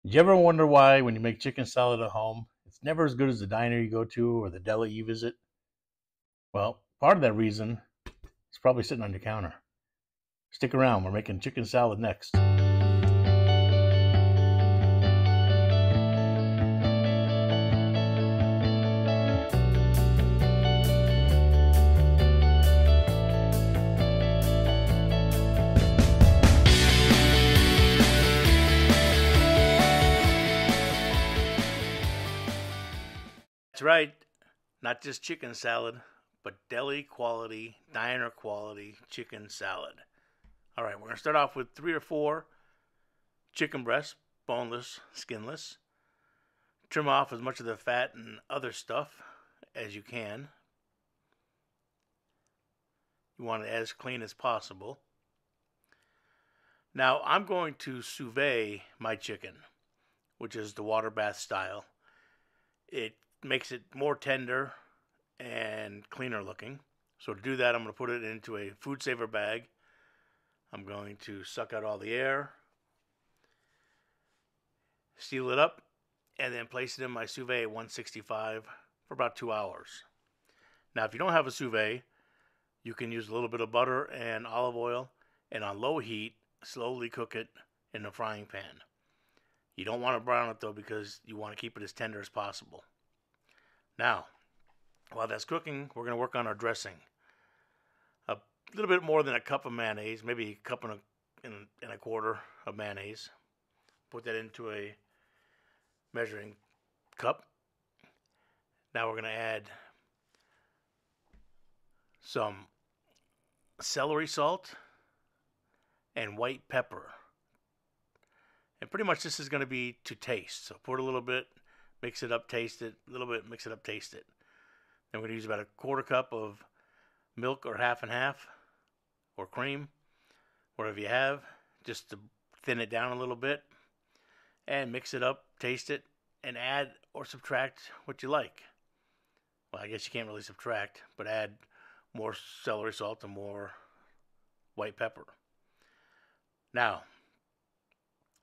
Did you ever wonder why, when you make chicken salad at home, it's never as good as the diner you go to or the deli you visit? Well, part of that reason is probably sitting on your counter. Stick around, we're making chicken salad next. That's right, not just chicken salad, but deli quality, diner quality chicken salad. All right, we're going to start off with 3 or 4 chicken breasts, boneless, skinless. Trim off as much of the fat and other stuff as you can. You want it as clean as possible. Now, I'm going to sous vide my chicken, which is the water bath style. It makes it more tender and cleaner looking. So to do that, I'm going to put it into a food saver bag. I'm going to suck out all the air, seal it up, and then place it in my sous vide at 165 for about 2 hours. Now, if you don't have a sous vide, you can use a little bit of butter and olive oil, and on low heat, slowly cook it in the frying pan. You don't want to brown it though, because you want to keep it as tender as possible. Now, while that's cooking, we're going to work on our dressing. A little bit more than a cup of mayonnaise, maybe a cup and a quarter of mayonnaise. Put that into a measuring cup. Now we're going to add some celery salt and white pepper. And pretty much this is going to be to taste. So pour it a little bit, mix it up, taste it, a little bit, mix it up, taste it. Then we're going to use about a quarter cup of milk or half and half, or cream, whatever you have, just to thin it down a little bit. And mix it up, taste it, and add or subtract what you like. Well, I guess you can't really subtract, but add more celery salt and more white pepper. Now,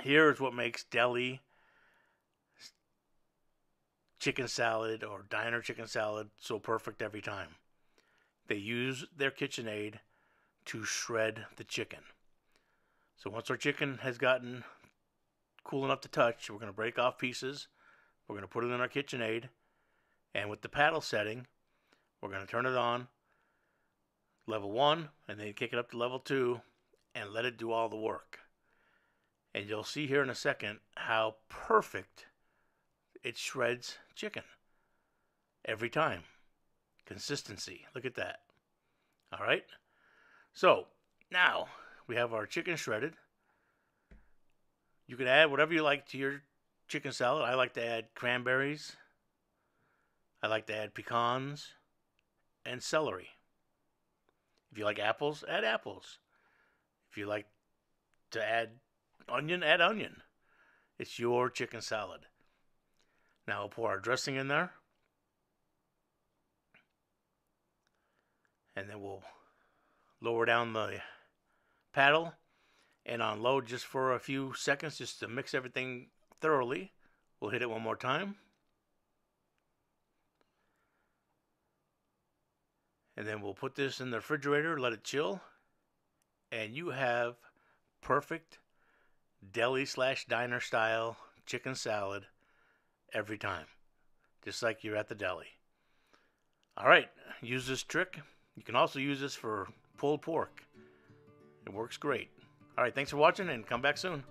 here's what makes deli chicken salad or diner chicken salad so perfect every time. They use their KitchenAid to shred the chicken. So once our chicken has gotten cool enough to touch, we're going to break off pieces. We're going to put it in our KitchenAid, and with the paddle setting, we're going to turn it on level 1 and then kick it up to level 2 and let it do all the work. And you'll see here in a second how perfect it shreds chicken every time. Consistency. Look at that. All right. So now we have our chicken shredded. You can add whatever you like to your chicken salad. I like to add cranberries. I like to add pecans and celery. If you like apples, add apples. If you like to add onion, add onion. It's your chicken salad. Now we'll pour our dressing in there. And then we'll lower down the paddle. And on low just for a few seconds, just to mix everything thoroughly. We'll hit it one more time. And then we'll put this in the refrigerator, let it chill. And you have perfect deli/diner style chicken salad every time. Just like you're at the deli. Alright, use this trick. You can also use this for pulled pork. It works great. Alright, thanks for watching and come back soon.